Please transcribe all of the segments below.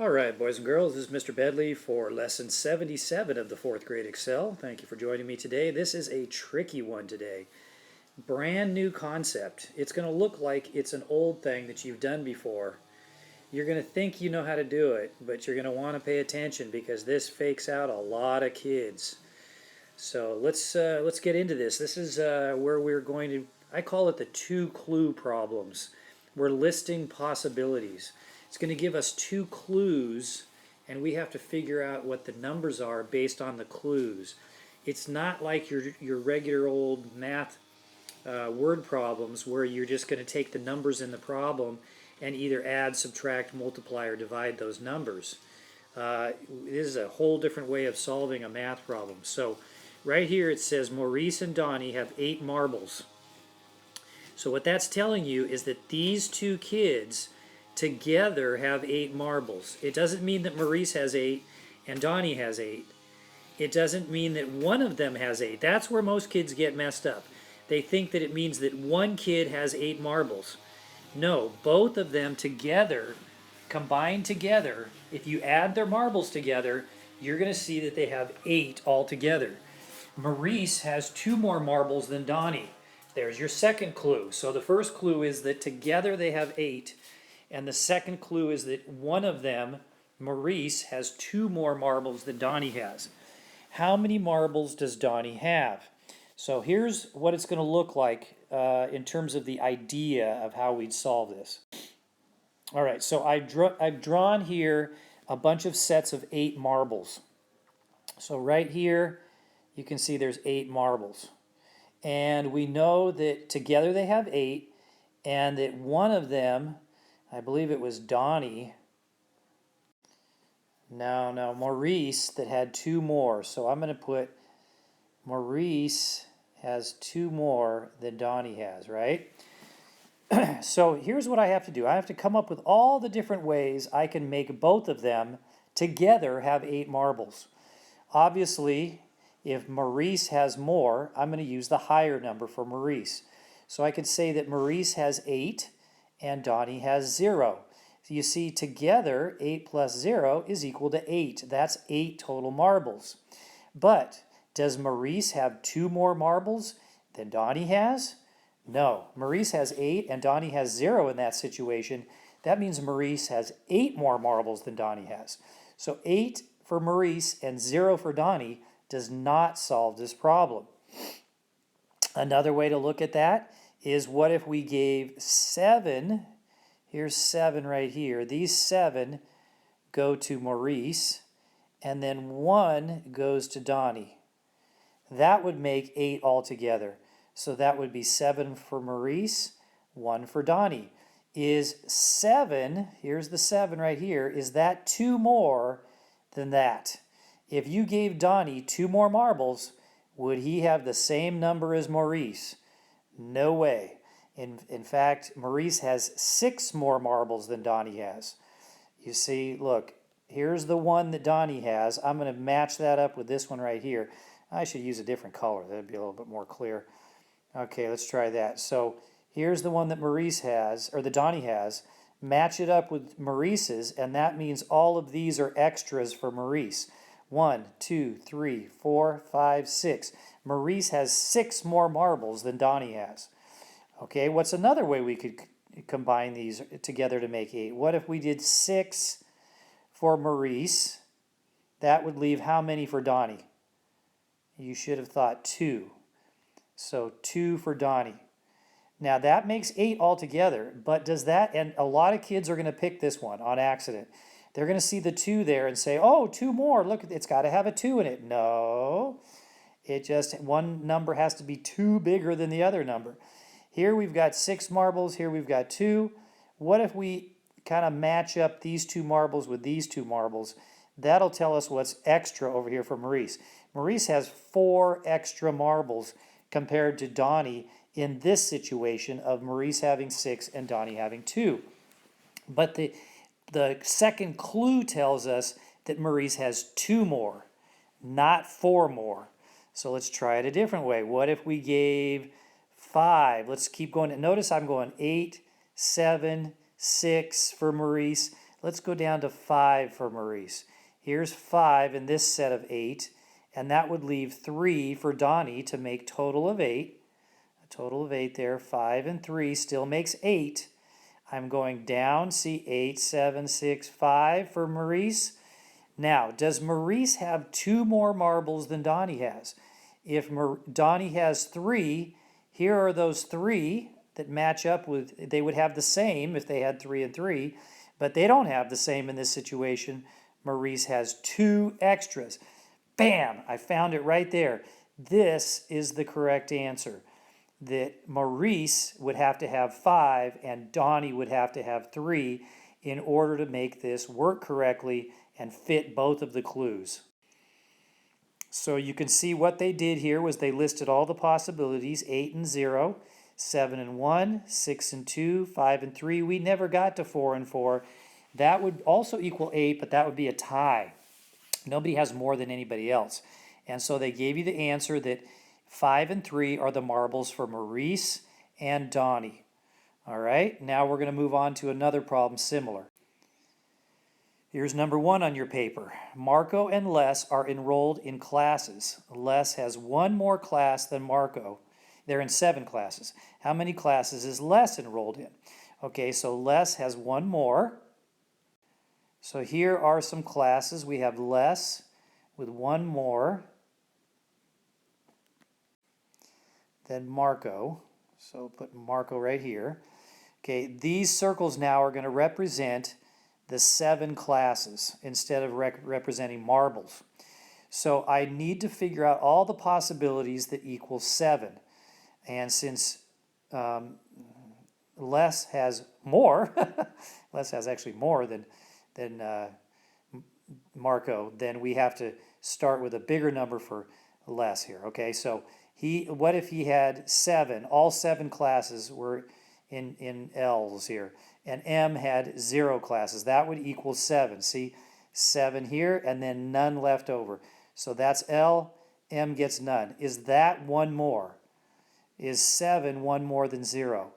All right, boys and girls, this is Mr. Bedley for lesson 77 of the 4th grade Excel. Thank you for joining me today. This is a tricky one today. Brand new concept. It's going to look like it's an old thing that you've done before. You're going to think you know how to do it, but you're going to want to pay attention because this fakes out a lot of kids. So let's get into this. This is where we're going to, I call it the 2-clue problems. We're listing possibilities. It's going to give us 2 clues, and we have to figure out what the numbers are based on the clues. It's not like your regular old math word problems where you're just going to take the numbers in the problem and either add, subtract, multiply, or divide those numbers. This is a whole different way of solving a math problem. So right here it says Maurice and Donnie have 8 marbles. So what that's telling you is that these 2 kids together have 8 marbles. It doesn't mean that Maurice has 8 and Donnie has 8. It doesn't mean that one of them has 8. That's where most kids get messed up. They think that it means that one kid has 8 marbles. No, both of them together, combined together, if you add their marbles together, you're going to see that they have 8 altogether. Maurice has 2 more marbles than Donnie. There's your second clue. So the first clue is that together they have 8. And the second clue is that one of them, Maurice, has 2 more marbles than Donnie has. How many marbles does Donnie have? So here's what it's going to look like in terms of the idea of how we'd solve this. All right, so I've drawn here a bunch of sets of 8 marbles. So right here, you can see there's 8 marbles. And we know that together they have 8, and that one of them, I believe it was Donnie. No, Maurice that had 2 more. So I'm going to put Maurice has 2 more than Donnie has, right? So here's what I have to do. I have to come up with all the different ways I can make both of them together have 8 marbles. Obviously, if Maurice has more, I'm going to use the higher number for Maurice. So I could say that Maurice has 8 and Donnie has 0. So you see, together, 8 plus 0 is equal to 8. That's 8 total marbles. But does Maurice have 2 more marbles than Donnie has? No. Maurice has 8 and Donnie has 0 in that situation. That means Maurice has 8 more marbles than Donnie has. So 8 for Maurice and 0 for Donnie does not solve this problem. Another way to look at that is, what if we gave 7, here's 7 right here, these 7 go to Maurice, and then 1 goes to Donnie. That would make 8 altogether. So that would be 7 for Maurice, 1 for Donnie. Is 7, here's the 7 right here, is that 2 more than that? If you gave Donnie 2 more marbles, would he have the same number as Maurice? No way. In fact, Maurice has 6 more marbles than Donnie has. You see, look, here's the one that Donnie has. I'm going to match that up with this one right here. I should use a different color. That'd be a little bit more clear. Okay, let's try that. So here's the one that Maurice has, or that Donnie has. Match it up with Maurice's, and that means all of these are extras for Maurice. 1, 2, 3, 4, 5, 6. Maurice has 6 more marbles than Donnie has. Okay, what's another way we could combine these together to make 8? What if we did 6 for Maurice? That would leave how many for Donnie? You should have thought 2. So 2 for Donnie. Now that makes 8 altogether, but does that, and a lot of kids are going to pick this one on accident. They're going to see the 2 there and say, oh, 2 more, look, it's got to have a 2 in it. No, it just, one number has to be 2 bigger than the other number. Here we've got 6 marbles, here we've got 2. What if we kind of match up these 2 marbles with these 2 marbles? That'll tell us what's extra over here for Maurice. Maurice has 4 extra marbles compared to Donnie in this situation of Maurice having 6 and Donnie having 2. But the second clue tells us that Maurice has 2 more, not 4 more. So let's try it a different way. What if we gave 5? Let's keep going. Notice I'm going 8, 7, 6 for Maurice. let's go down to 5 for Maurice. Here's 5 in this set of 8, and that would leave 3 for Donnie to make total of 8. A total of 8 there. 5 and 3 still makes 8. I'm going down, see 8, 7, 6, 5 for Maurice. Now, does Maurice have 2 more marbles than Donnie has? If Donnie has 3, here are those 3 that match up with, they would have the same if they had 3 and 3, but they don't have the same in this situation. Maurice has 2 extras. Bam! I found it right there. This is the correct answer. That Maurice would have to have 5 and Donnie would have to have 3 in order to make this work correctly and fit both of the clues. So you can see what they did here was they listed all the possibilities, 8 and 0, 7 and 1, 6 and 2, 5 and 3. We never got to 4 and 4. That would also equal 8, but that would be a tie. Nobody has more than anybody else. And so they gave you the answer that 5 and 3 are the marbles for Maurice and Donnie. All right, now we're going to move on to another problem similar. Here's number 1 on your paper. Marco and Les are enrolled in classes. Les has 1 more class than Marco. They're in 7 classes. How many classes is Les enrolled in? Okay, so Les has 1 more. So here are some classes. We have Les with 1 more than Marco. So put Marco right here. Okay, these circles now are going to represent the 7 classes instead of representing marbles. So I need to figure out all the possibilities that equal 7. And since Les has more, Les has actually more than Marco, then we have to start with a bigger number for Les here. Okay, so what if he had 7? All 7 classes were in L's here, and M had 0 classes. That would equal 7. See, 7 here, and then none left over. So that's L. M gets none. Is that 1 more? Is 7 1 more than 0?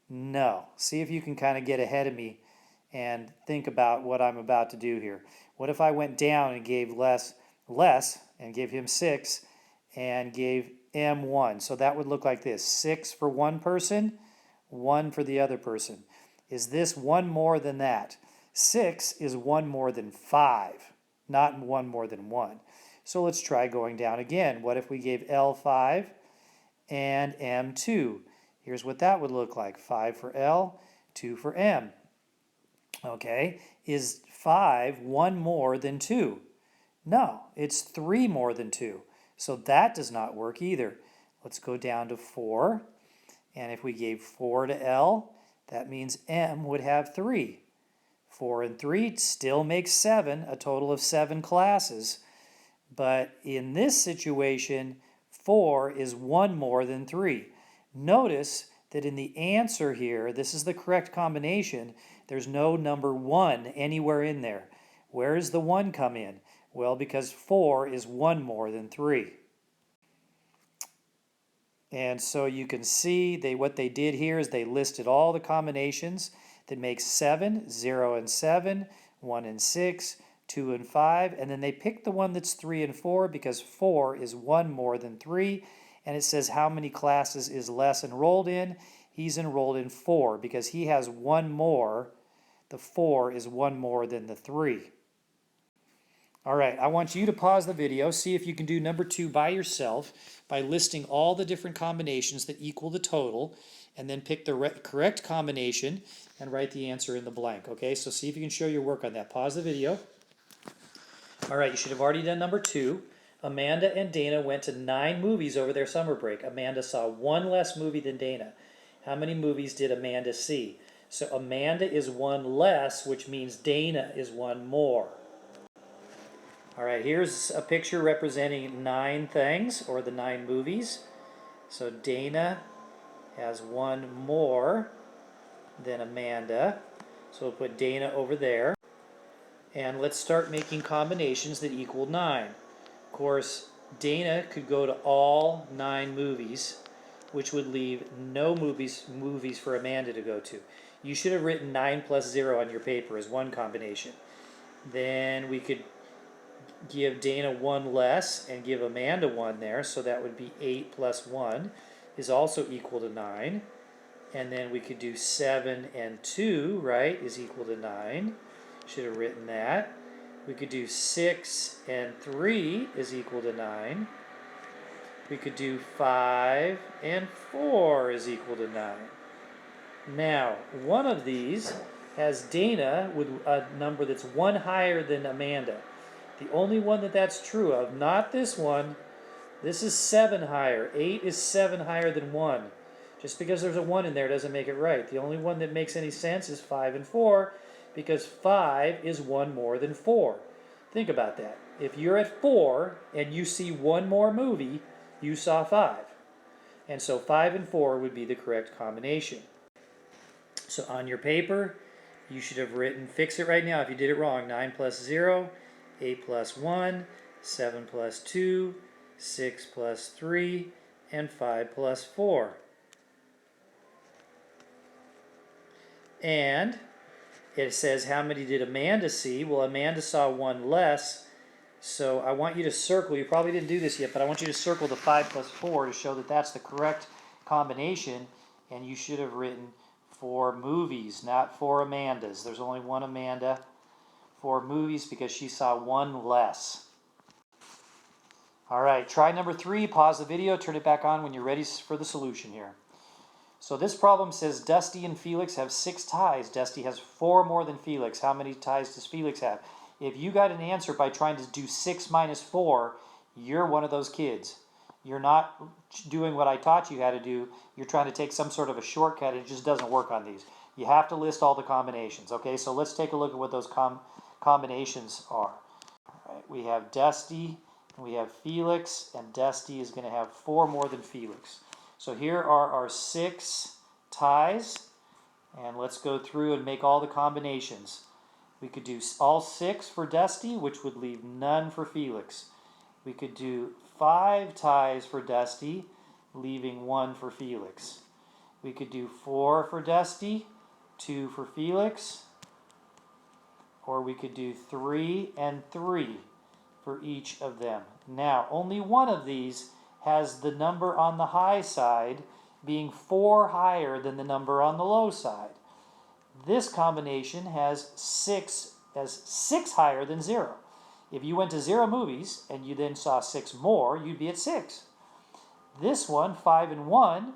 No. See if you can kind of get ahead of me and think about what I'm about to do here. What if I went down and gave Les and gave him 6 and gave M 1? So that would look like this. 6 for one person, 1 for the other person. Is this 1 more than that? 6 is 1 more than 5, not 1 more than 1. So let's try going down again. What if we gave L 5 and M 2? Here's what that would look like. 5 for L, 2 for M. Okay, is 5 1 more than 2? No, it's 3 more than 2. So that does not work either. Let's go down to 4. And if we gave 4 to L, that means M would have 3. 4 and 3 still makes 7, a total of 7 classes. But in this situation, 4 is 1 more than 3. Notice that in the answer here, this is the correct combination. There's no number 1 anywhere in there. Where does the 1 come in? Well, because 4 is 1 more than 3. And so you can see what they did here is they listed all the combinations that make 7, 0 and 7, 1 and 6, 2 and 5, and then they picked the one that's 3 and 4 because 4 is 1 more than 3, and it says how many classes is Les enrolled in. He's enrolled in 4 because he has 1 more. The 4 is 1 more than the 3. All right, I want you to pause the video, see if you can do number 2 by yourself by listing all the different combinations that equal the total, and then pick the correct combination and write the answer in the blank. Okay, so see if you can show your work on that. Pause the video. All right, you should have already done number 2. Amanda and Dana went to 9 movies over their summer break. Amanda saw 1 less movie than Dana. How many movies did Amanda see? So Amanda is 1 less, which means Dana is 1 more. All right, here's a picture representing 9 things, or the 9 movies. So Dana has 1 more than Amanda. So we'll put Dana over there. And let's start making combinations that equal 9. Of course, Dana could go to all 9 movies, which would leave no movies for Amanda to go to. you should have written 9 plus 0 on your paper as one combination. Then we could give Dana 1 less and give Amanda 1 there, so that would be 8 plus 1 is also equal to 9. And then we could do 7 and 2, right, is equal to 9. Should have written that. We could do 6 and 3 is equal to 9. We could do 5 and 4 is equal to 9. Now, one of these has Dana with a number that's 1 higher than Amanda. The only one that's true of, not this one. This is 7 higher. 8 is 7 higher than 1. Just because there's a 1 in there doesn't make it right. The only one that makes any sense is 5 and 4, because 5 is 1 more than 4. Think about that. If you're at 4 and you see one more movie, you saw 5. And so 5 and 4 would be the correct combination. So on your paper, you should have written, fix it right now if you did it wrong, 9 plus 0, 8 plus 1, 7 plus 2, 6 plus 3, and 5 plus 4. And it says, how many did Amanda see? Well, Amanda saw 1 less, so I want you to circle, you probably didn't do this yet, but I want you to circle the 5 plus 4 to show that that's the correct combination, and you should have written 4 movies, not 4 Amandas. There's only one Amanda. 4 movies because she saw 1 less. All right, try number 3, pause the video, turn it back on when you're ready for the solution here. So this problem says Dusty and Felix have 6 ties. Dusty has 4 more than Felix. How many ties does Felix have? If you got an answer by trying to do 6 minus 4, you're one of those kids. You're not doing what I taught you how to do. You're trying to take some sort of a shortcut. It just doesn't work on these. You have to list all the combinations. Okay, so let's take a look at what those combinations are. All right, we have Dusty, and we have Felix, and Dusty is going to have 4 more than Felix. So here are our 6 ties, and let's go through and make all the combinations. We could do all 6 for Dusty, which would leave none for Felix. We could do 5 ties for Dusty, leaving 1 for Felix. We could do 4 for Dusty, 2 for Felix, or we could do 3 and 3 for each of them. Now, only one of these has the number on the high side being 4 higher than the number on the low side. This combination has 6 higher than 0. If you went to 0 movies and you then saw 6 more, you'd be at 6. This one, 5 and 1,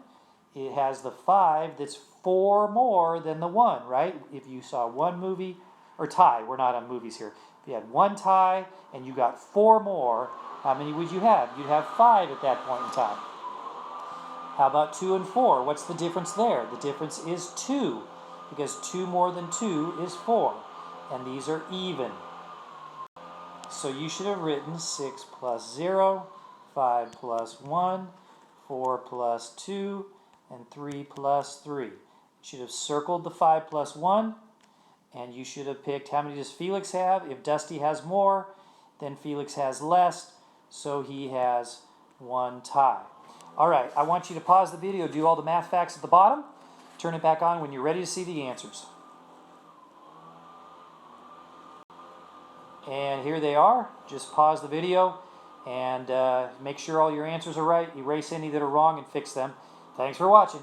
it has the 5 that's 4 more than the 1, right? If you saw 1 movie, or tie, we're not on movies here. If you had 1 tie and you got 4 more, how many would you have? You'd have 5 at that point in time. How about 2 and 4? What's the difference there? The difference is 2, because 2 more than 2 is 4, and these are even. So you should have written 6 plus 0, 5 plus 1, 4 plus 2, and 3 plus 3. You should have circled the 5 plus 1, and you should have picked how many does Felix have. If Dusty has more, then Felix has less, so he has 1 tie. All right, I want you to pause the video, do all the math facts at the bottom, turn it back on when you're ready to see the answers. And here they are. Just pause the video and make sure all your answers are right, erase any that are wrong, and fix them. Thanks for watching.